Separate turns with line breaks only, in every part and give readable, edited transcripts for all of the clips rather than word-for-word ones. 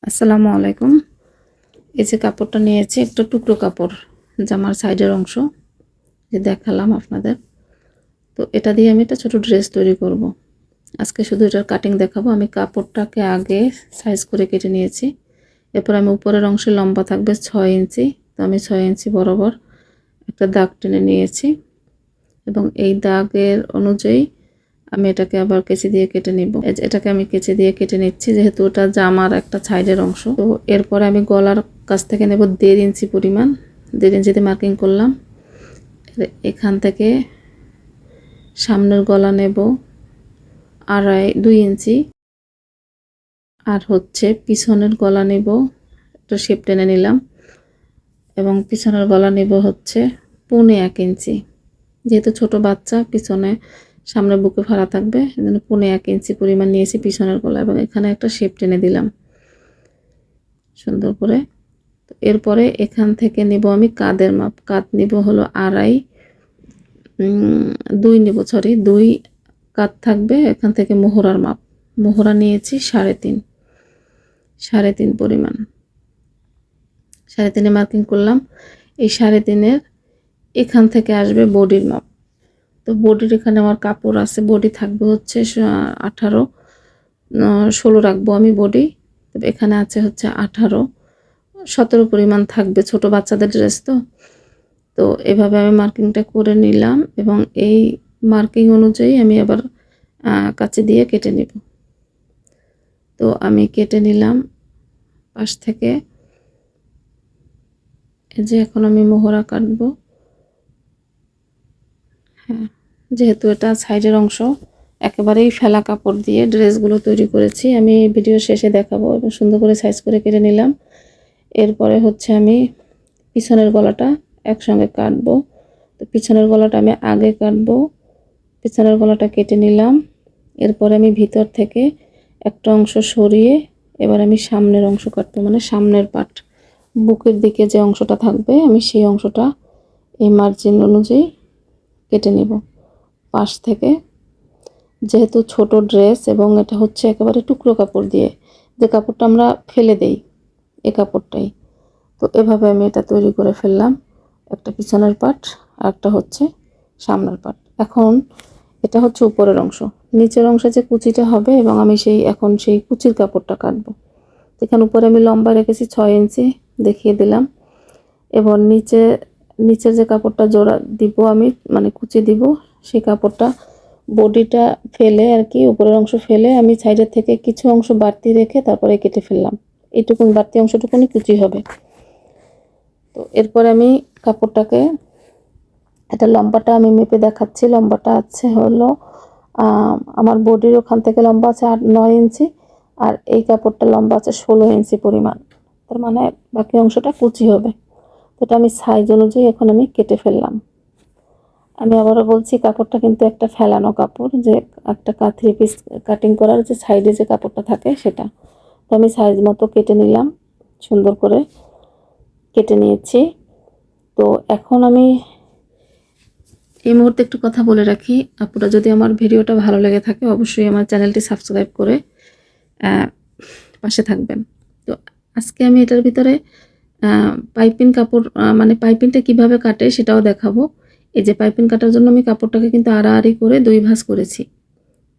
আসসালামু আলাইকুম। এই যে কাপড়টা নিয়েছি, একটা টুকরো কাপড়, জামার সাইডের অংশ যে দেখালাম আপনাদের। তো এটা দিয়ে আমি একটা ছোট ড্রেস তৈরি করব। আজকে শুধু এটার কাটিং দেখাবো। আমি কাপড়টাকে আগে সাইজ করে কেটে নিয়েছি। এরপর আমি উপরের অংশে লম্বা থাকবে 6 ইঞ্চি, তো আমি 6 ইঞ্চি বরাবর একটা দাগ টেনে নিয়েছি এবং এই দাগের অনুযায়ী আমি এটাকে আবার কেচি দিয়ে কেটে নিব। এটাকে আমি কেচি দিয়ে কেটে নিচ্ছি, যেহেতু এটা জামার একটা সাইডের অংশ। তো এরপরে আমি গলার কাছ থেকে নেব 1.5 ইঞ্চি পরিমাণ, 1.5 ইঞ্চিতে মার্কিং করলাম। এখান থেকে সামনের গলা নেব 2 ইঞ্চি, আর হচ্ছে পিছনের গলা নেব, একটা শেপ টেনে নিলাম, এবং পিছনের গলা নেব হচ্ছে 1.25 ইঞ্চি। যেহেতু ছোট বাচ্চা, পিছনে সামনে বুকে ফাড়া থাকবে, এজন্য 1.25 ইঞ্চি পরিমাণ নিয়েছি পিছনের গলা, এবং এখানে একটা শেপ টেনে দিলাম সুন্দর করে। তো এরপরে এখান থেকে নিব আমি কাঁধের মাপ। কাঁধ নিব হলো 2 কাঁধ থাকবে। এখান থেকে মোহরার মাপ, মোহরা নিয়েছি 3.5 পরিমাণ, 3.5 মার্কিং করলাম। এই 3.5 এখান থেকে আসবে বডির মাপ। তো বডির এখানে আমার কাপড় আছে, বডি থাকবে হচ্ছে 18, 16 রাখবো আমি বডি। তবে এখানে আছে হচ্ছে 18, 17 পরিমাণ থাকবে, ছোট বাচ্চাদের ড্রেস তো। তো এভাবে আমি মার্কিংটা করে নিলাম, এবং এই মার্কিং অনুযায়ী আমি আবার কাঁচি দিয়ে কেটে নিব। তো আমি কেটে নিলাম পাশ থেকে। এই যে এখন আমি মোহরা কাটবো। হ্যাঁ, যেহেতু এটা সাইডের অংশ, একেবারেই ফেলা কাপড় দিয়ে ড্রেসগুলো তৈরি করেছি। আমি ভিডিও শেষে দেখাবো, এবং সুন্দর করে সাইজ করে কেটে নিলাম। এরপরে হচ্ছে আমি পিছনের গলাটা একসঙ্গে কাটবো। তো পিছনের গলাটা আমি আগে কাটবো, পিছনের গলাটা কেটে নিলাম। এরপরে আমি ভিতর থেকে একটা অংশ সরিয়ে এবার আমি সামনের অংশ কাটবো, মানে সামনের পার্ট, বুকের দিকে যে অংশটা থাকবে আমি সেই অংশটা এই মার্জিন অনুযায়ী কেটে নেব পাশ থেকে। যেহেতু ছোট ড্রেস এবং এটা হচ্ছে একেবারে টুকরো কাপড় দিয়ে, যে কাপড়টা আমরা ফেলে দেই, এই কাপড়টাই। তো এভাবে আমি এটা তৈরি করে ফেললাম, একটা পিছনের পার্ট আর একটা হচ্ছে সামনের পার্ট। এখন এটা হচ্ছে উপরের অংশ, নিচের অংশে যে কুচিটা হবে, এবং আমি এখন সেই কুচির কাপড়টা কাটবো। এখানে উপরে আমি লম্বা রেখেছি 6 ইঞ্চি, দেখিয়ে দিলাম। এবং নিচের যে কাপড়টা জোড়া দিব আমি, মানে কুচি দিব, সেই কাপড়টা বডিটা ফেলে আর কি, উপরের অংশ ফেলে আমি সাইডের থেকে কিছু অংশ বাড়তি রেখে তারপরে কেটে ফেললাম। এইটুকুন বাড়তি অংশটুকুনি কুচি হবে। তো এরপর আমি কাপড়টাকে, এটা লম্বাটা আমি মেপে দেখাচ্ছি। লম্বাটা আছে হলো আমার বডির ওখান থেকে লম্বা আছে 9 ইঞ্চি, আর এই কাপড়টা লম্বা আছে 16 ইঞ্চি পরিমাণ। তার মানে বাকি অংশটা কুচি হবে। এটা আমি সাইজ অনুযায়ী এখন আমি কেটে ফেললাম। আমি আবারও বলছি, কাপড়টা কিন্তু একটা ফেলানো কাপড়, যে একটা 3 পিস কাটিং করার যে সাইডে যে কাপড়টা থাকে সেটা। তো আমি সাইজ মতো কেটে নিলাম, সুন্দর করে কেটে নিয়েছি। তো এখন আমি এই মুহূর্তে একটু কথা বলে রাখি, আপনারা যদি আমার ভিডিওটা ভালো লেগে থাকে অবশ্যই আমার চ্যানেলটি সাবস্ক্রাইব করে পাশে থাকবেন। তো আজকে আমি এটার ভিতরে পাইপিং কাপড়, মানে পাইপিংটা কিভাবে কাটে সেটাও দেখাবো। এই যে পাইপিং কাটার জন্য আমি কাপড়টাকে কিন্তু আড়াআড়ি করে 2 ভাঁজ করেছি,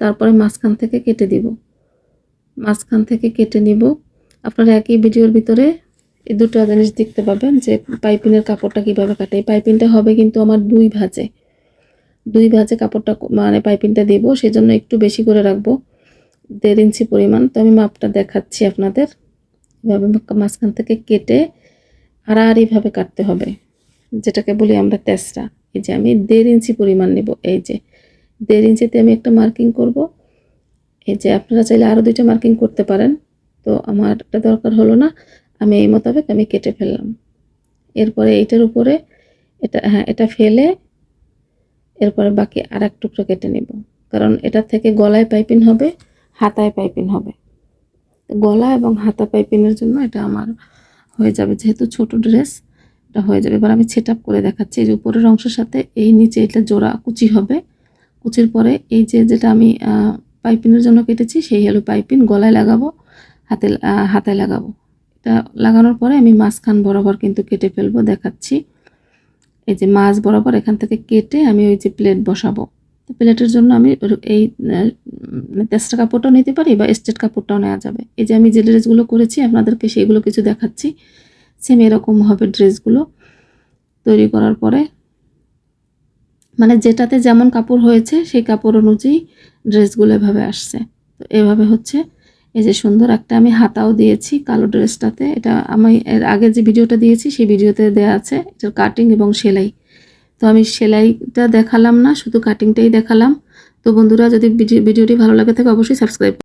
তারপরে মাঝখান থেকে কেটে দিব, মাঝখান থেকে কেটে নিব। আপনারা একই ভিডিওর ভিতরে এই দুটো জিনিস দেখতে পাবেন, যে পাইপিংয়ের কাপড়টা কিভাবে কাটে। এই পাইপিংটা হবে কিন্তু আমার 2 ভাঁজে কাপড়টা, মানে পাইপিংটা দিব, সেজন্য একটু বেশি করে রাখবো, 1.5 ইঞ্চি পরিমাণ। তো আমি মাপটা দেখাচ্ছি আপনাদের। এভাবে মাঝখান থেকে কেটে আড়াআড়িভাবে কাটতে হবে, যেটাকে বলি আমরা তেসরা। এই যে আমি 1.5 ইঞ্চি পরিমাণ নেব, এই যে 1.5 ইঞ্চিতে আমি একটা মার্কিং করব। এই যে আপনারা চাইলে আরও 2টা মার্কিং করতে পারেন, তো আমার এটা দরকার হলো না, আমি এই মোতাবেক আমি কেটে ফেললাম। এরপরে এইটার উপরে এটা ফেলে এরপরে বাকি আর এক টুকরো কেটে নেব, কারণ এটা থেকে গলায় পাইপিং হবে, হাতায় পাইপিং হবে। গলা এবং হাতা পাইপিংয়ের জন্য এটা আমার হয়ে যাবে, যেহেতু ছোট ড্রেস এটা হয়ে যাবে। এবার আমি সেট আপ করে দেখাচ্ছি। এই যে উপরের অংশের সাথে এই নিচে এটা জোড়া কুচি হবে, কুচির পরে এই যেটা আমি পাইপিংয়ের জন্য কেটেছি সেই হলো পাইপিং, গলায় লাগাবো, হাতে লাগাবো। এটা লাগানোর পরে আমি মাঝখান বরাবর কিন্তু কেটে ফেলবো, দেখাচ্ছি। এই যে মাছ বরাবর এখান থেকে কেটে আমি ওই যে প্লেট বসাবো। তো প্লেটের জন্য আমি এই তেস্তা কাপড়টাও নিতে পারি বা স্ট্রেট কাপড়টাও নেওয়া যাবে। এই যে আমি যে ড্রেসগুলো করেছি আপনাদেরকে সেইগুলো কিছু দেখাচ্ছি। সেম এরকম হবে ড্রেসগুলো তৈরি করার পরে, মানে যেটাতে যেমন কাপড় হয়েছে সেই কাপড় অনুযায়ী ড্রেসগুলো এভাবে আসছে। তো এভাবে হচ্ছে। এই যে সুন্দর একটা আমি হাতাও দিয়েছি কালো ড্রেসটাতে। এটা আমি এর আগে যে ভিডিওটা দিয়েছি সেই ভিডিওতে দেওয়া আছে এটার কাটিং এবং সেলাই। তো আমি সেলাইটা দেখালাম না, শুধু কাটিংটাই দেখালাম। তো বন্ধুরা, যদি ভিডিওটি ভালো লাগে থাকে অবশ্যই সাবস্ক্রাইব